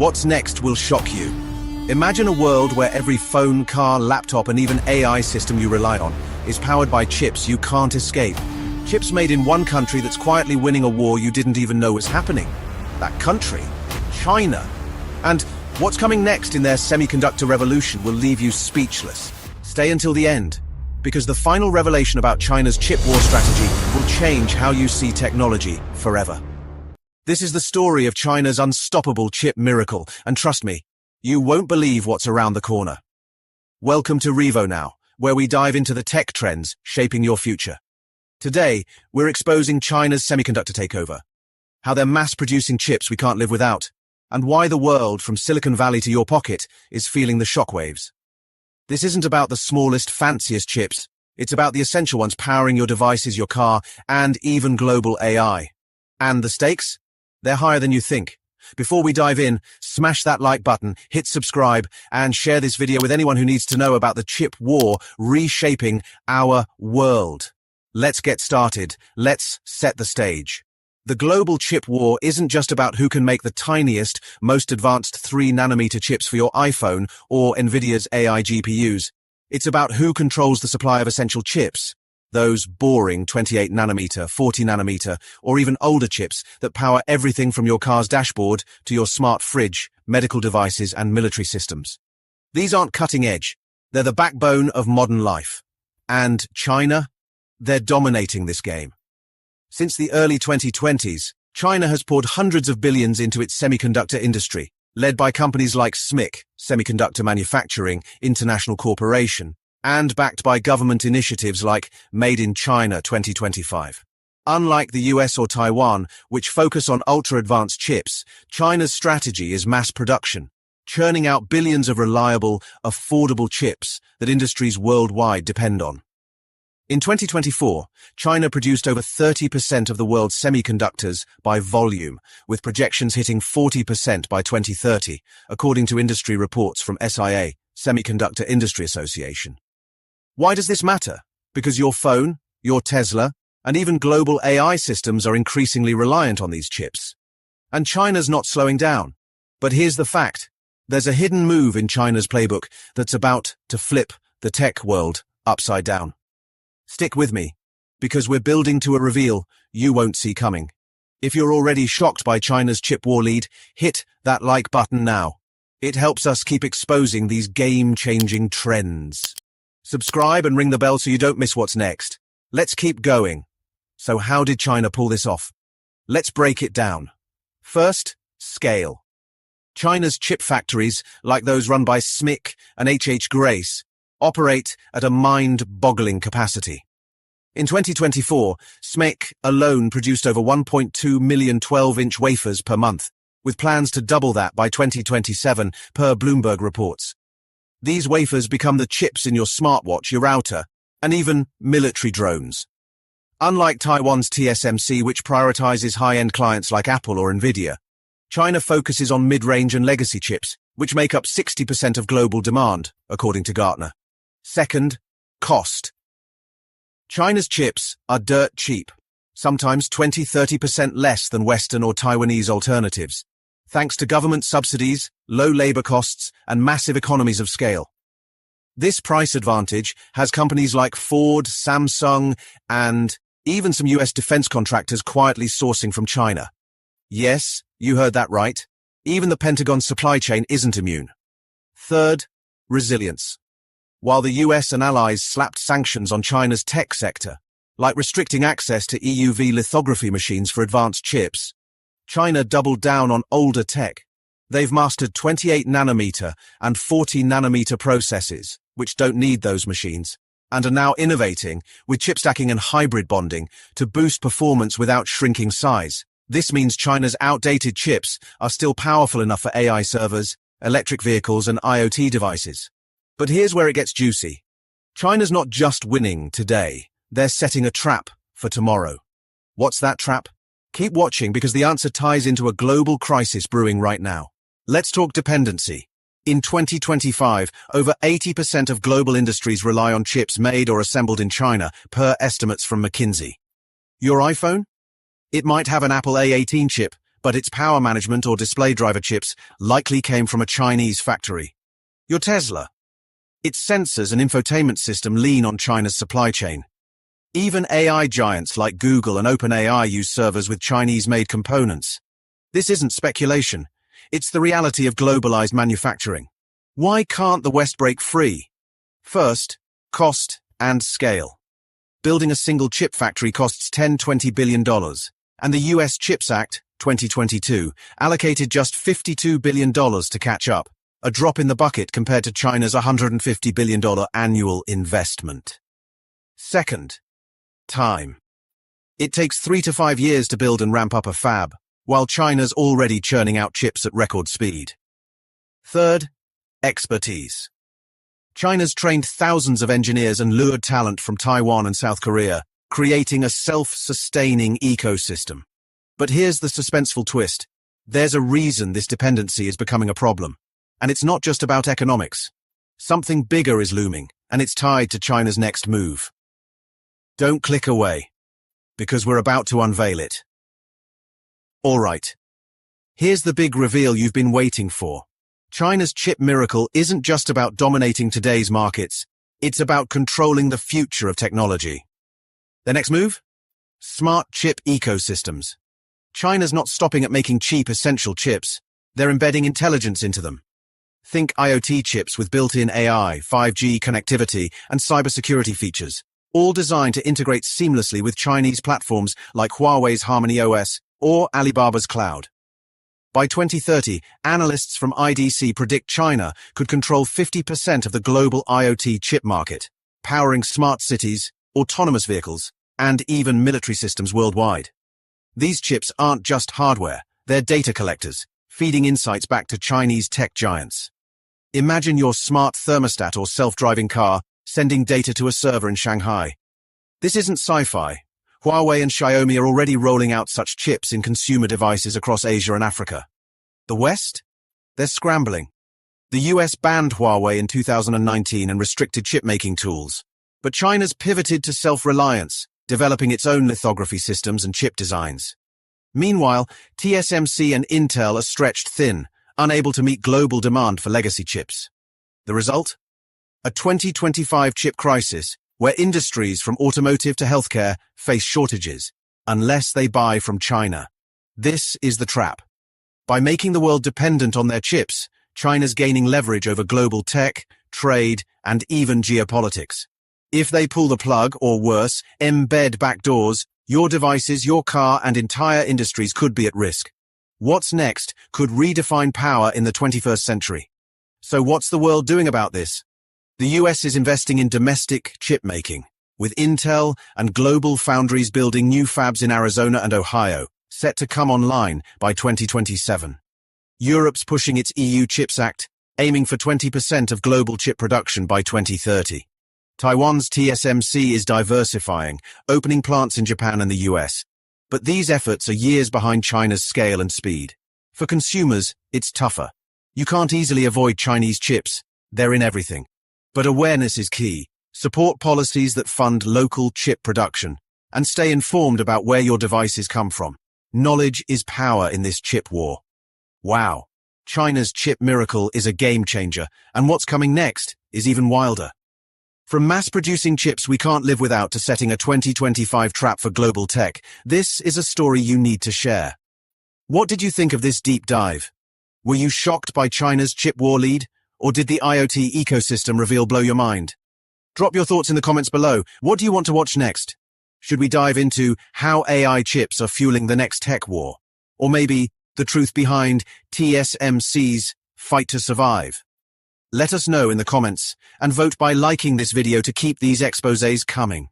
What's next will shock you. Imagine a world where every phone, car, laptop, and even AI system you rely on is powered by chips you can't escape. Chips made in one country that's quietly winning a war you didn't even know was happening. That country? China. And what's coming next in their semiconductor revolution will leave you speechless. Stay until the end, because the final revelation about China's chip war strategy will change how you see technology forever. This is the story of China's unstoppable chip miracle, and trust me, you won't believe what's around the corner. Welcome to Revo Now, where we dive into the tech trends shaping your future. Today, we're exposing China's semiconductor takeover, how they're mass-producing chips we can't live without, and why the world, from Silicon Valley to your pocket, is feeling the shockwaves. This isn't about the smallest, fanciest chips. It's about the essential ones powering your devices, your car, and even global AI. And the stakes? They're higher than you think. Before we dive in, smash that like button, hit subscribe, and share this video with anyone who needs to know about the chip war reshaping our world. Let's get started. Let's set the stage. The global chip war isn't just about who can make the tiniest, most advanced 3-nanometer chips for your iPhone or NVIDIA's AI GPUs. It's about who controls the supply of essential chips. Those boring 28-nanometer, 40-nanometer, or even older chips that power everything from your car's dashboard to your smart fridge, medical devices, and military systems. These aren't cutting edge. They're the backbone of modern life. And China? They're dominating this game. Since the early 2020s, China has poured hundreds of billions into its semiconductor industry, led by companies like SMIC, Semiconductor Manufacturing International Corporation, and backed by government initiatives like Made in China 2025. Unlike the US or Taiwan, which focus on ultra-advanced chips, China's strategy is mass production, churning out billions of reliable, affordable chips that industries worldwide depend on. In 2024, China produced over 30% of the world's semiconductors by volume, with projections hitting 40% by 2030, according to industry reports from SIA, Semiconductor Industry Association. Why does this matter? Because your phone, your Tesla, and even global AI systems are increasingly reliant on these chips. And China's not slowing down. But here's the fact. There's a hidden move in China's playbook that's about to flip the tech world upside down. Stick with me, because we're building to a reveal you won't see coming. If you're already shocked by China's chip war lead, hit that like button now. It helps us keep exposing these game-changing trends. Subscribe and ring the bell so you don't miss what's next. Let's keep going. So how did China pull this off? Let's break it down. First, scale. China's chip factories, like those run by SMIC and H.H. Grace, operate at a mind-boggling capacity. In 2024, SMIC alone produced over 1.2 million 12-inch wafers per month, with plans to double that by 2027 per Bloomberg reports. These wafers become the chips in your smartwatch, your router, and even military drones. Unlike Taiwan's TSMC, which prioritizes high-end clients like Apple or NVIDIA, China focuses on mid-range and legacy chips, which make up 60% of global demand, according to Gartner. Second, cost. China's chips are dirt cheap, sometimes 20–30% less than Western or Taiwanese alternatives, thanks to government subsidies, low labor costs, and massive economies of scale. This price advantage has companies like Ford, Samsung, and even some US defense contractors quietly sourcing from China. Yes, you heard that right. Even the Pentagon's supply chain isn't immune. Third, resilience. While the US and allies slapped sanctions on China's tech sector, like restricting access to EUV lithography machines for advanced chips, China doubled down on older tech. They've mastered 28-nanometer and 40-nanometer processes, which don't need those machines, and are now innovating with chip stacking and hybrid bonding to boost performance without shrinking size. This means China's outdated chips are still powerful enough for AI servers, electric vehicles, and IoT devices. But here's where it gets juicy. China's not just winning today, they're setting a trap for tomorrow. What's that trap? Keep watching because the answer ties into a global crisis brewing right now. Let's talk dependency. In 2025, over 80% of global industries rely on chips made or assembled in China, per estimates from McKinsey. Your iPhone? It might have an Apple A18 chip, but its power management or display driver chips likely came from a Chinese factory. Your Tesla. Its sensors and infotainment system lean on China's supply chain. Even AI giants like Google and OpenAI use servers with Chinese-made components. This isn't speculation. It's the reality of globalized manufacturing. Why can't the West break free? First, cost and scale. Building a single chip factory costs $10–20 billion, and the US CHIPS Act, 2022, allocated just $52 billion to catch up, a drop in the bucket compared to China's $150 billion annual investment. Second, time. It takes 3 to 5 years to build and ramp up a fab, while China's already churning out chips at record speed. Third, expertise. China's trained thousands of engineers and lured talent from Taiwan and South Korea, creating a self-sustaining ecosystem. But here's the suspenseful twist. There's a reason this dependency is becoming a problem. And it's not just about economics. Something bigger is looming, and it's tied to China's next move. Don't click away, because we're about to unveil it. All right. Here's the big reveal you've been waiting for. China's chip miracle isn't just about dominating today's markets, it's about controlling the future of technology. The next move? Smart chip ecosystems. China's not stopping at making cheap essential chips, they're embedding intelligence into them. Think IoT chips with built-in AI, 5G connectivity, and cybersecurity features, all designed to integrate seamlessly with Chinese platforms like Huawei's Harmony OS or Alibaba's cloud. By 2030, analysts from IDC predict China could control 50% of the global IoT chip market, powering smart cities, autonomous vehicles, and even military systems worldwide. These chips aren't just hardware, they're data collectors, feeding insights back to Chinese tech giants. Imagine your smart thermostat or self-driving car sending data to a server in Shanghai. This isn't sci-fi. Huawei and Xiaomi are already rolling out such chips in consumer devices across Asia and Africa. The West? They're scrambling. The US banned Huawei in 2019 and restricted chip-making tools. But China's pivoted to self-reliance, developing its own lithography systems and chip designs. Meanwhile, TSMC and Intel are stretched thin, unable to meet global demand for legacy chips. The result? A 2025 chip crisis, where industries from automotive to healthcare face shortages, unless they buy from China. This is the trap. By making the world dependent on their chips, China's gaining leverage over global tech, trade, and even geopolitics. If they pull the plug, or worse, embed backdoors, your devices, your car, and entire industries could be at risk. What's next could redefine power in the 21st century. So what's the world doing about this? The US is investing in domestic chip making, with Intel and global foundries building new fabs in Arizona and Ohio, set to come online by 2027. Europe's pushing its EU Chips Act, aiming for 20% of global chip production by 2030. Taiwan's TSMC is diversifying, opening plants in Japan and the US. But these efforts are years behind China's scale and speed. For consumers, it's tougher. You can't easily avoid Chinese chips. They're in everything. But awareness is key. Support policies that fund local chip production, and stay informed about where your devices come from. Knowledge is power in this chip war. Wow, China's chip miracle is a game changer, and what's coming next is even wilder. From mass-producing chips we can't live without to setting a 2025 trap for global tech, this is a story you need to share. What did you think of this deep dive? Were you shocked by China's chip war lead? Or did the IoT ecosystem reveal blow your mind? Drop your thoughts in the comments below. What do you want to watch next? Should we dive into how AI chips are fueling the next tech war? Or maybe the truth behind TSMC's fight to survive? Let us know in the comments and vote by liking this video to keep these exposés coming.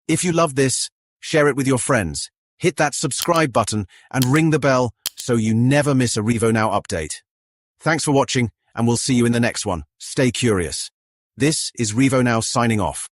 If you love this, share it with your friends. Hit that subscribe button and ring the bell so you never miss a RevoNow update. Thanks for watching, and we'll see you in the next one. Stay curious. This is RevoNow signing off.